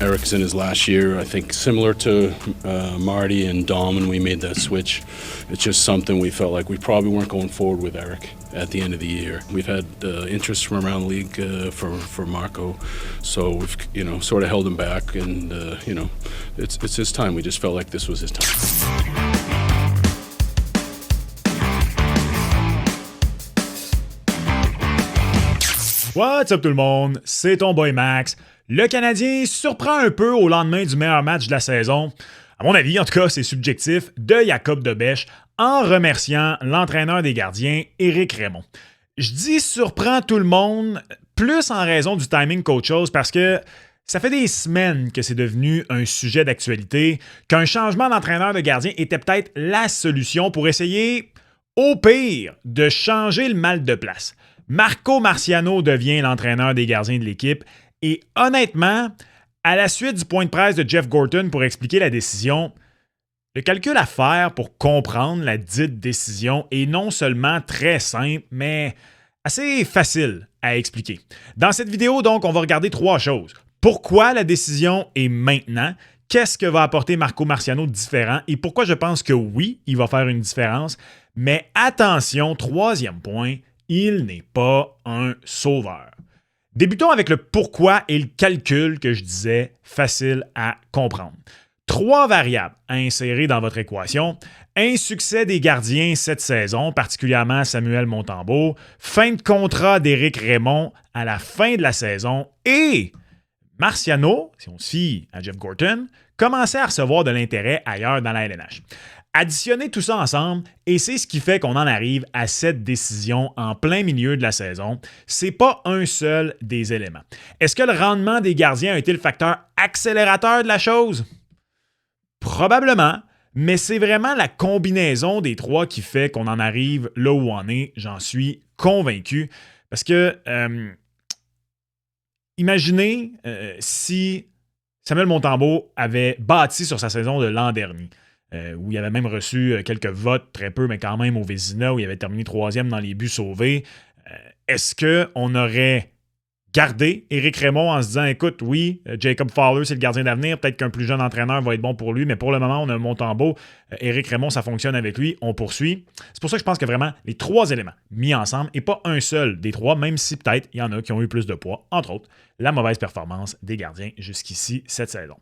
Eric's in his last year. I think similar to Marty and Dom when we made that switch, it's just something we felt like we probably weren't going forward with Eric at the end of the year. We've had interest from around the league for Marco, so we've sort of held him back, and it's his time. We just felt like this was his time. What's up tout le monde, c'est ton boy Max. Le Canadien surprend un peu au lendemain du meilleur match de la saison, à mon avis en tout cas c'est subjectif, de Jacob Debèche en remerciant l'entraîneur des gardiens, Éric Raymond. Je dis surprend tout le monde plus en raison du timing qu'autre chose parce que ça fait des semaines que c'est devenu un sujet d'actualité, qu'un changement d'entraîneur de gardien était peut-être la solution pour essayer, au pire, de changer le mal de place. Marco Marciano devient l'entraîneur des gardiens de l'équipe et honnêtement, à la suite du point de presse de Jeff Gorton pour expliquer la décision, le calcul à faire pour comprendre la dite décision est non seulement très simple, mais assez facile à expliquer. Dans cette vidéo, donc, on va regarder 3 choses. Pourquoi la décision est maintenant? Qu'est-ce que va apporter Marco Marciano de différent? Et pourquoi je pense que oui, il va faire une différence? Mais attention, 3e point, il n'est pas un sauveur. Débutons avec le pourquoi et le calcul que je disais facile à comprendre. 3 variables à insérer dans votre équation. Insuccès des gardiens cette saison, particulièrement Samuel Montembeault. Fin de contrat d'Éric Raymond à la fin de la saison. Et Marciano, si on se fie à Jeff Gorton, commençait à recevoir de l'intérêt ailleurs dans la LNH. Additionnez tout ça ensemble et c'est ce qui fait qu'on en arrive à cette décision en plein milieu de la saison. C'est pas un seul des éléments. Est-ce que le rendement des gardiens a été le facteur accélérateur de la chose? Probablement, mais c'est vraiment la combinaison des 3 qui fait qu'on en arrive là où on est, j'en suis convaincu. Parce que, imaginez si Samuel Montembeault avait bâti sur sa saison de l'an dernier. Où il avait même reçu quelques votes, très peu, mais quand même au Vézina, où il avait terminé 3e dans les buts sauvés. Est-ce qu'on aurait gardé Éric Raymond en se disant, écoute, oui, Jacob Fowler, c'est le gardien d'avenir, peut-être qu'un plus jeune entraîneur va être bon pour lui, mais pour le moment, on a Montembeault, Éric Raymond, ça fonctionne avec lui, on poursuit. C'est pour ça que je pense que vraiment, les 3 éléments mis ensemble, et pas un seul des 3, même si peut-être il y en a qui ont eu plus de poids, entre autres, la mauvaise performance des gardiens jusqu'ici cette saison.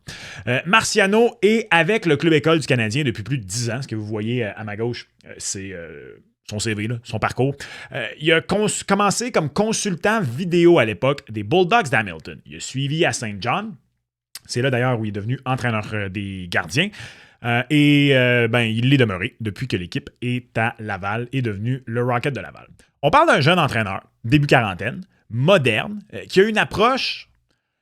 Marciano est avec le Club École du Canadien depuis plus de 10 ans. Ce que vous voyez à ma gauche, c'est son CV, là, son parcours. Il a commencé comme consultant vidéo à l'époque des Bulldogs d'Hamilton. Il a suivi à Saint John. C'est là d'ailleurs où il est devenu entraîneur des gardiens. Il l'est demeuré depuis que l'équipe est à Laval, est devenu le Rocket de Laval. On parle d'un jeune entraîneur, début quarantaine, moderne, qui a une approche,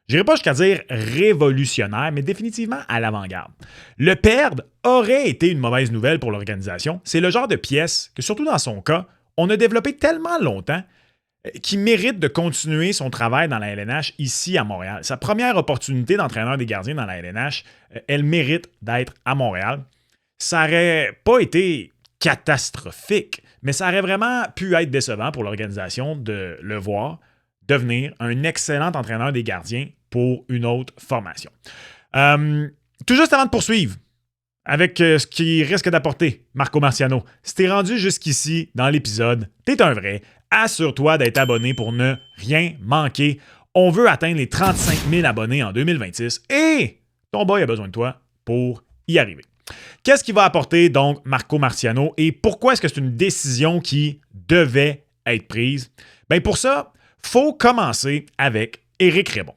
je n'irai pas jusqu'à dire révolutionnaire, mais définitivement à l'avant-garde. Le perdre aurait été une mauvaise nouvelle pour l'organisation. C'est le genre de pièce que, surtout dans son cas, on a développé tellement longtemps qu'il mérite de continuer son travail dans la LNH ici à Montréal. Sa première opportunité d'entraîneur des gardiens dans la LNH, elle mérite d'être à Montréal. Ça n'aurait pas été catastrophique, mais ça aurait vraiment pu être décevant pour l'organisation de le voir devenir un excellent entraîneur des gardiens pour une autre formation. Tout juste avant de poursuivre avec ce qui risque d'apporter Marco Marciano, si t'es rendu jusqu'ici dans l'épisode, t'es un vrai, assure-toi d'être abonné pour ne rien manquer. On veut atteindre les 35 000 abonnés en 2026 et ton boy a besoin de toi pour y arriver. Qu'est-ce qui va apporter donc Marco Marciano et pourquoi est-ce que c'est une décision qui devait être prise? Bien pour ça, il faut commencer avec Éric Raymond.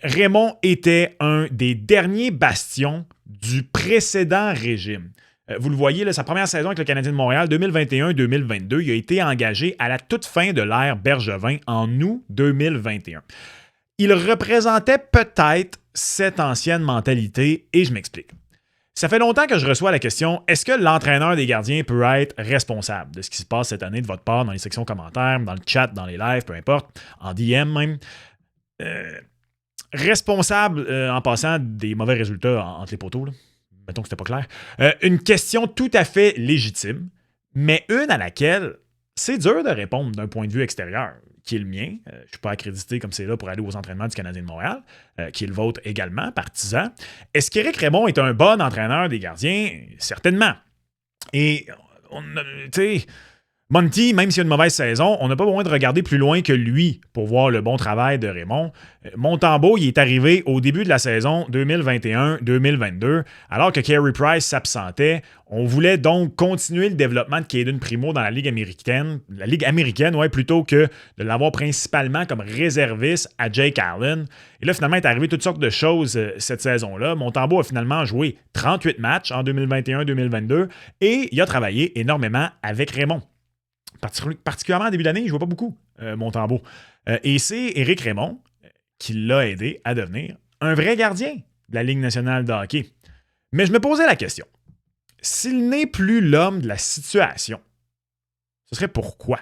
Raymond était un des derniers bastions du précédent régime. Vous le voyez, là, sa première saison avec le Canadien de Montréal, 2021-2022, il a été engagé à la toute fin de l'ère Bergevin en août 2021. Il représentait peut-être cette ancienne mentalité et je m'explique. Ça fait longtemps que je reçois la question « Est-ce que l'entraîneur des gardiens peut être responsable de ce qui se passe cette année de votre part dans les sections commentaires, dans le chat, dans les lives, peu importe, en DM même? Responsable, en passant, des mauvais résultats entre les poteaux, là. Mettons que c'était pas clair. Une question tout à fait légitime, mais une à laquelle C'est dur de répondre d'un point de vue extérieur, qui est le mien. Je ne suis pas accrédité comme c'est là pour aller aux entraînements du Canadien de Montréal, qui est le vôtre également, partisan. Est-ce qu'Éric Raymond est un bon entraîneur des gardiens? Certainement. Et, tu sais, Monty, même s'il y a une mauvaise saison, on n'a pas besoin de regarder plus loin que lui pour voir le bon travail de Raymond. Montembeault, il est arrivé au début de la saison 2021-2022, alors que Carey Price s'absentait. On voulait donc continuer le développement de Caden Primo dans la Ligue américaine, plutôt que de l'avoir principalement comme réserviste à Jake Allen. Et là, finalement, il est arrivé toutes sortes de choses cette saison-là. Montembeault a finalement joué 38 matchs en 2021-2022 et il a travaillé énormément avec Raymond. Particulièrement en début d'année, je ne vois pas beaucoup Montembeault. Et c'est Éric Raymond qui l'a aidé à devenir un vrai gardien de la Ligue nationale de hockey. Mais je me posais la question. S'il n'est plus l'homme de la situation, ce serait pourquoi?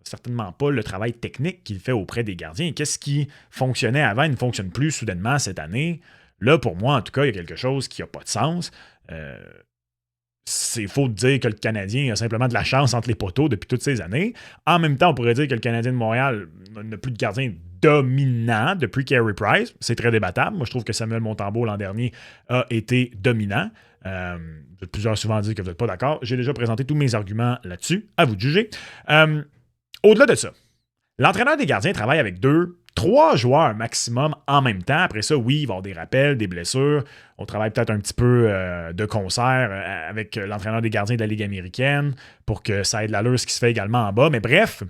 Certainement pas le travail technique qu'il fait auprès des gardiens. Qu'est-ce qui fonctionnait avant et ne fonctionne plus soudainement cette année? Là, pour moi, en tout cas, il y a quelque chose qui n'a pas de sens. C'est faux de dire que le Canadien a simplement de la chance entre les poteaux depuis toutes ces années. En même temps, on pourrait dire que le Canadien de Montréal n'a plus de gardien dominant depuis Carey Price. C'est très débattable. Moi, je trouve que Samuel Montembeault l'an dernier a été dominant. Vous êtes plusieurs souvent dit que vous n'êtes pas d'accord. J'ai déjà présenté tous mes arguments là-dessus. À vous de juger. Au-delà de ça, l'entraîneur des gardiens travaille avec 3 joueurs maximum en même temps. Après ça, oui, il va y avoir des rappels, des blessures. On travaille peut-être un petit peu de concert avec l'entraîneur des gardiens de la Ligue américaine pour que ça aide l'allure ce qui se fait également en bas. Mais bref,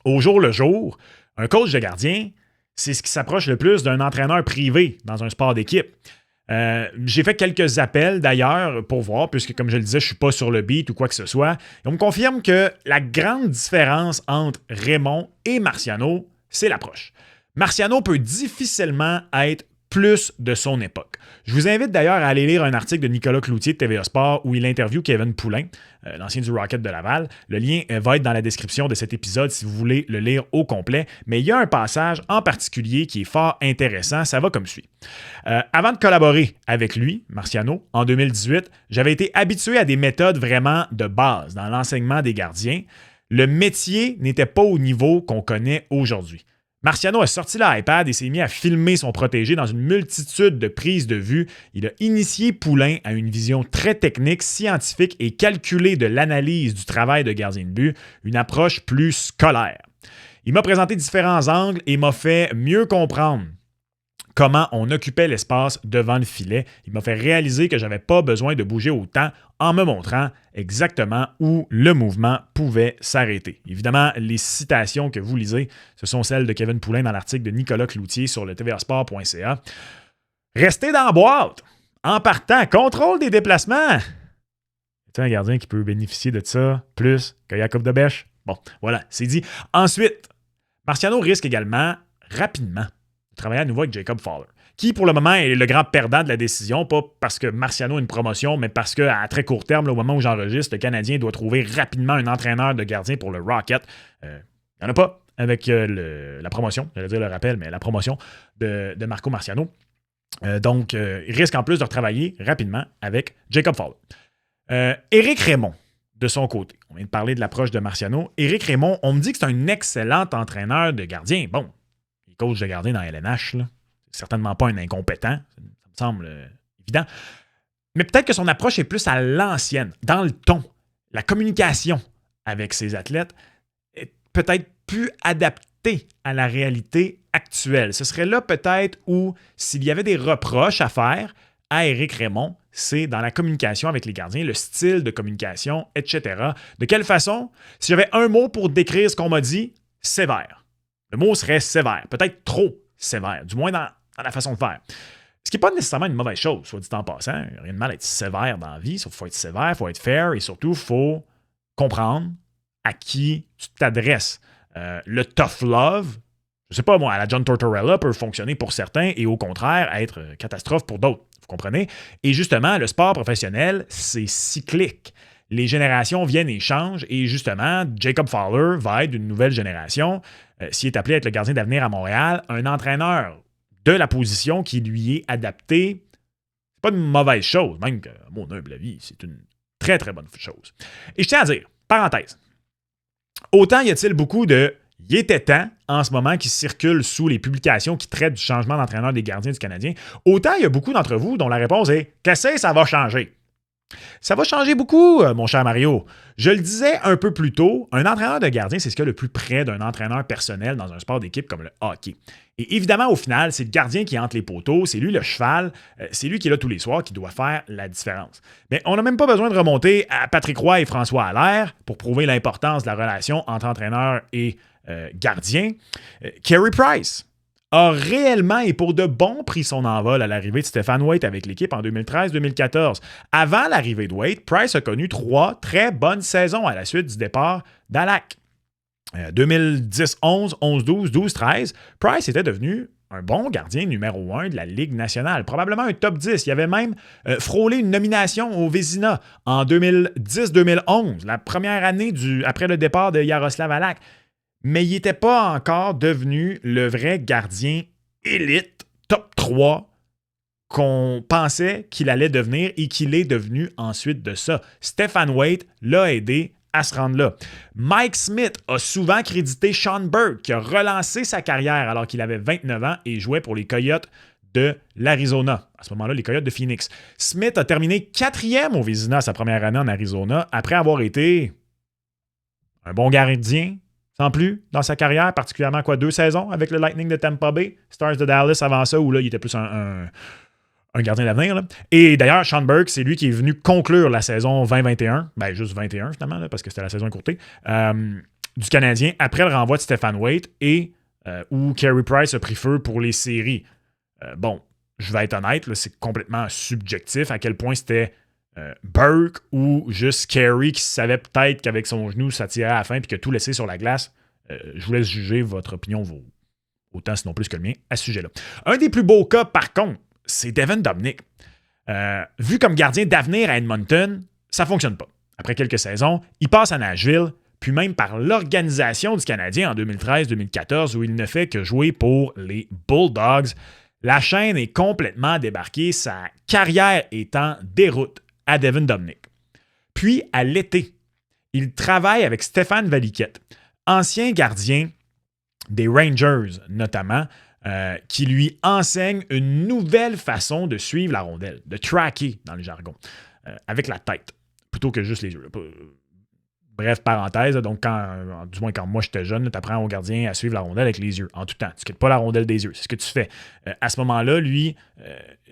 au jour le jour, un coach de gardien, c'est ce qui s'approche le plus d'un entraîneur privé dans un sport d'équipe. J'ai fait quelques appels d'ailleurs pour voir, puisque comme je le disais, je ne suis pas sur le beat ou quoi que ce soit. Et on me confirme que la grande différence entre Raymond et Marciano, c'est l'approche. Marciano peut difficilement être plus de son époque. Je vous invite d'ailleurs à aller lire un article de Nicolas Cloutier de TVA Sport où il interviewe Kevin Poulin, l'ancien du Rocket de Laval. Le lien va être dans la description de cet épisode si vous voulez le lire au complet. Mais il y a un passage en particulier qui est fort intéressant. Ça va comme suit. Avant de collaborer avec lui, Marciano, en 2018, j'avais été habitué à des méthodes vraiment de base dans l'enseignement des gardiens. Le métier n'était pas au niveau qu'on connaît aujourd'hui. Marciano a sorti l'iPad et s'est mis à filmer son protégé dans une multitude de prises de vue. Il a initié Poulain à une vision très technique, scientifique et calculée de l'analyse du travail de gardien de but, une approche plus scolaire. Il m'a présenté différents angles et m'a fait mieux comprendre comment on occupait l'espace devant le filet. Il m'a fait réaliser que je n'avais pas besoin de bouger autant en me montrant exactement où le mouvement pouvait s'arrêter. Évidemment, les citations que vous lisez, ce sont celles de Kevin Poulin dans l'article de Nicolas Cloutier sur le tvasport.ca. Restez dans la boîte. En partant, contrôle des déplacements. C'est un gardien qui peut bénéficier de ça plus que Jacob Debèche? Bon, voilà, c'est dit. Ensuite, Marciano risque également rapidement de travailler à nouveau avec Jacob Fowler, qui pour le moment est le grand perdant de la décision, pas parce que Marciano a une promotion, mais parce qu'à très court terme, là, au moment où j'enregistre, le Canadien doit trouver rapidement un entraîneur de gardien pour le Rocket. Il n'y en a pas avec la promotion, j'allais dire le rappel, mais la promotion de Marco Marciano. Donc, il risque en plus de retravailler rapidement avec Jacob Fowler. Éric Raymond, de son côté, on vient de parler de l'approche de Marciano. Éric Raymond, on me dit que c'est un excellent entraîneur de gardien. Bon, il est coach de gardien dans LNH, là. C'est certainement pas un incompétent, ça me semble évident. Mais peut-être que son approche est plus à l'ancienne, dans le ton. La communication avec ses athlètes est peut-être plus adaptée à la réalité actuelle. Ce serait là peut-être où, s'il y avait des reproches à faire à Éric Raymond, c'est dans la communication avec les gardiens, le style de communication, etc. De quelle façon? Si j'avais un mot pour décrire ce qu'on m'a dit, sévère. Le mot serait sévère, peut-être trop sévère, du moins dans la façon de faire. Ce qui n'est pas nécessairement une mauvaise chose, soit dit en passant. Il n'y a rien de mal à être sévère dans la vie, il faut être sévère, il faut être fair et surtout, il faut comprendre à qui tu t'adresses. Le tough love, je sais pas moi, à la John Tortorella peut fonctionner pour certains et au contraire être catastrophe pour d'autres. Vous comprenez? Et justement, le sport professionnel, c'est cyclique. Les générations viennent et changent et justement, Jacob Fowler va être d'une nouvelle génération. S'il est appelé à être le gardien d'avenir à Montréal, un entraîneur de la position qui lui est adapté, c'est pas une mauvaise chose, même que, à mon humble avis, c'est une très très bonne chose. Et je tiens à dire, parenthèse, Autant y a-t-il beaucoup de « il était temps » en ce moment qui circulent sous les publications qui traitent du changement d'entraîneur des gardiens du Canadien, autant il y a beaucoup d'entre vous dont la réponse est « qu'est-ce que ça va changer ?» Ça va changer beaucoup, mon cher Mario. Je le disais un peu plus tôt, un entraîneur de gardien, c'est ce qu'il y a le plus près d'un entraîneur personnel dans un sport d'équipe comme le hockey. Et évidemment, au final, c'est le gardien qui entre les poteaux, c'est lui le cheval, c'est lui qui est là tous les soirs qui doit faire la différence. Mais on n'a même pas besoin de remonter à Patrick Roy et François Allaire pour prouver l'importance de la relation entre entraîneur et gardien. Carey Price a réellement et pour de bon pris son envol à l'arrivée de Stéphane Waite avec l'équipe en 2013-2014. Avant l'arrivée de Waite, Price a connu 3 très bonnes saisons à la suite du départ d'Alak. 2010-11, 11-12, 12-13, Price était devenu un bon gardien numéro 1 de la Ligue nationale, probablement un top 10. Il avait même frôlé une nomination au Vezina en 2010-2011, la première année après le départ de Yaroslav Alak. Mais il n'était pas encore devenu le vrai gardien élite, top 3, qu'on pensait qu'il allait devenir et qu'il est devenu ensuite de ça. Stéphane Waite l'a aidé à se rendre là. Mike Smith a souvent crédité Sean Burke, qui a relancé sa carrière alors qu'il avait 29 ans et jouait pour les Coyotes de l'Arizona. À ce moment-là, les Coyotes de Phoenix. Smith a terminé 4e au Vezina sa première année en Arizona après avoir été un bon gardien, sans plus, dans sa carrière, particulièrement 2 saisons avec le Lightning de Tampa Bay, Stars de Dallas avant ça, où là, il était plus un gardien d'avenir. Là. Et d'ailleurs, Sean Burke, c'est lui qui est venu conclure la saison 2021, ben juste 21 finalement, là, parce que c'était la saison écourtée, du Canadien, après le renvoi de Stéphane Waite et où Carey Price a pris feu pour les séries. Bon, je vais être honnête, là, c'est complètement subjectif à quel point c'était Burke ou juste Carey qui savait peut-être qu'avec son genou, ça tirait à la fin et que tout laissé sur la glace. Je vous laisse juger, votre opinion vaut autant sinon plus que le mien à ce sujet-là. Un des plus beaux cas, par contre, c'est Devan Dubnyk. Vu comme gardien d'avenir à Edmonton, ça ne fonctionne pas. Après quelques saisons, il passe à Nashville, puis même par l'organisation du Canadien en 2013-2014, où il ne fait que jouer pour les Bulldogs. La chaîne est complètement débarquée, sa carrière est en déroute à Devan Dubnyk. Puis, à l'été, il travaille avec Stéphane Valiquette, ancien gardien des Rangers notamment, qui lui enseigne une nouvelle façon de suivre la rondelle, de tracker dans le jargon, avec la tête, plutôt que juste les yeux. Bref, parenthèse, donc du moins quand moi j'étais jeune, tu apprends au gardien à suivre la rondelle avec les yeux, en tout temps. Tu ne quittes pas la rondelle des yeux, c'est ce que tu fais. À ce moment-là, lui,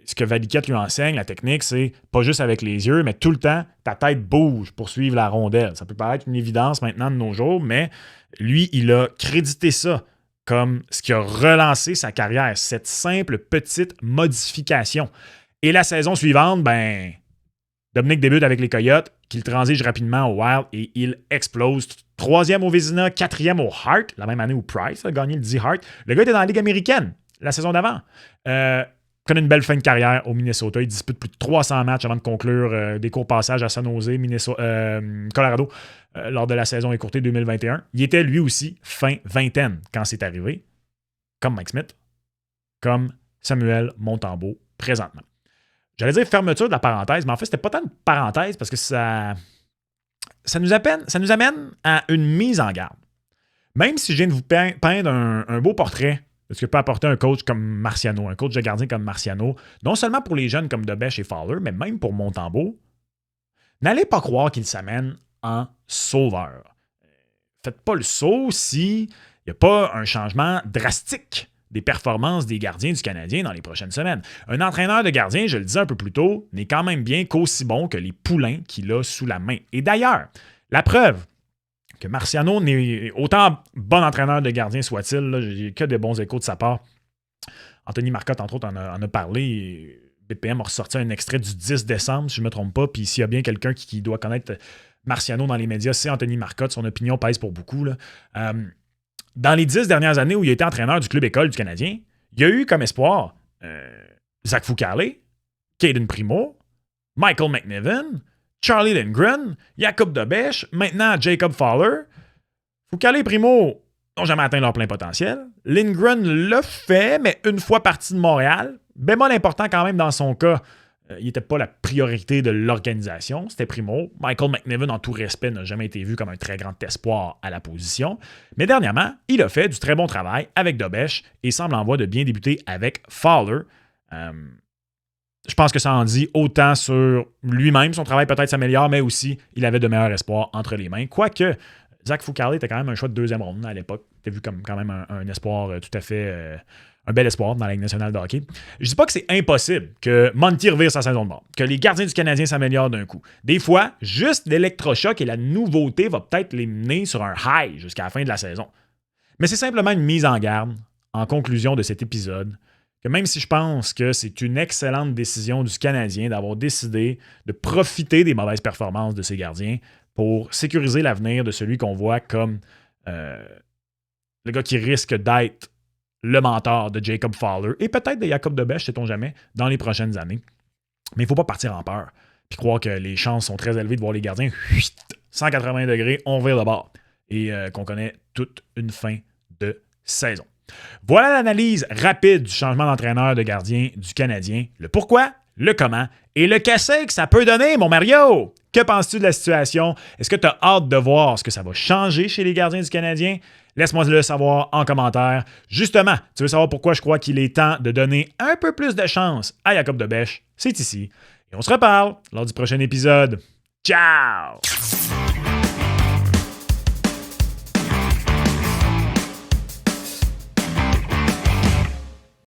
ce que Valiquette lui enseigne, la technique, c'est pas juste avec les yeux, mais tout le temps, ta tête bouge pour suivre la rondelle. Ça peut paraître une évidence maintenant de nos jours, mais lui, il a crédité ça comme ce qui a relancé sa carrière, cette simple petite modification. Et la saison suivante, Dubnyk débute avec les Coyotes, qu'il transige rapidement au Wild et il explose. 3e au Vezina, 4e au Hart, la même année où Price a gagné le 10 Hart. Le gars était dans la Ligue américaine la saison d'avant. Connaît une belle fin de carrière au Minnesota. Il dispute plus de 300 matchs avant de conclure des courts passages à San Jose, Colorado, lors de la saison écourtée 2021. Il était lui aussi fin vingtaine quand c'est arrivé, comme Mike Smith, comme Samuel Montembeault présentement. J'allais dire fermeture de la parenthèse, mais en fait, c'était pas tant une parenthèse parce que ça nous amène à une mise en garde. Même si je viens de vous peindre un beau portrait de ce que peut apporter un coach comme Marciano, un coach de gardien comme Marciano, non seulement pour les jeunes comme Debèche et Fowler, mais même pour Montembeault, n'allez pas croire qu'il s'amène en sauveur. Faites pas le saut s'il n'y a pas un changement drastique des performances des gardiens du Canadien dans les prochaines semaines. Un entraîneur de gardien, je le disais un peu plus tôt, n'est quand même bien qu'aussi bon que les poulains qu'il a sous la main. Et d'ailleurs, la preuve que Marciano n'est autant bon entraîneur de gardien soit-il, j'ai que des bons échos de sa part. Anthony Marcotte, entre autres, en a parlé. BPM a ressorti un extrait du 10 décembre, si je ne me trompe pas. Puis s'il y a bien quelqu'un qui doit connaître Marciano dans les médias, c'est Anthony Marcotte. Son opinion pèse pour beaucoup. Là. Dans les 10 dernières années où il a été entraîneur du club école du Canadien, il y a eu comme espoir Zach Foucalé, Caden Primo, Michael McNiven, Charlie Lindgren, Jacob Debèche, maintenant Jacob Fowler. Foucalé et Primo n'ont jamais atteint leur plein potentiel. Lindgren l'a fait, mais une fois parti de Montréal. Bémol important quand même dans son cas, il n'était pas la priorité de l'organisation. C'était Primo. Michael McNiven, en tout respect, n'a jamais été vu comme un très grand espoir à la position. Mais dernièrement, il a fait du très bon travail avec Dobesch et semble en voie de bien débuter avec Fowler. Je pense que ça en dit autant sur lui-même. Son travail peut-être s'améliore, mais aussi, il avait de meilleurs espoirs entre les mains. Quoique, Zach Fucale était quand même un choix de deuxième ronde à l'époque. C'était vu comme quand même un espoir tout à fait... un bel espoir dans la Ligue nationale de hockey. Je dis pas que c'est impossible que Monty revire sa saison de bord, que les gardiens du Canadien s'améliorent d'un coup. Des fois, juste l'électrochoc et la nouveauté va peut-être les mener sur un high jusqu'à la fin de la saison. Mais c'est simplement une mise en garde, en conclusion de cet épisode, que même si je pense que c'est une excellente décision du Canadien d'avoir décidé de profiter des mauvaises performances de ses gardiens pour sécuriser l'avenir de celui qu'on voit comme le gars qui risque d'être le mentor de Jacob Fowler et peut-être de Jacob Dobesch, sait-on jamais, dans les prochaines années. Mais il ne faut pas partir en peur puis croire que les chances sont très élevées de voir les gardiens 180 degrés, on vire de bord et qu'on connaît toute une fin de saison. Voilà l'analyse rapide du changement d'entraîneur de gardien du Canadien. Le pourquoi, le comment et le qu'est-ce que ça peut donner, mon Mario? Que penses-tu de la situation? Est-ce que tu as hâte de voir ce que ça va changer chez les gardiens du Canadien? Laisse-moi le savoir en commentaire. Justement, tu veux savoir pourquoi je crois qu'il est temps de donner un peu plus de chance à Jacob Dobesch? C'est ici. Et on se reparle lors du prochain épisode. Ciao!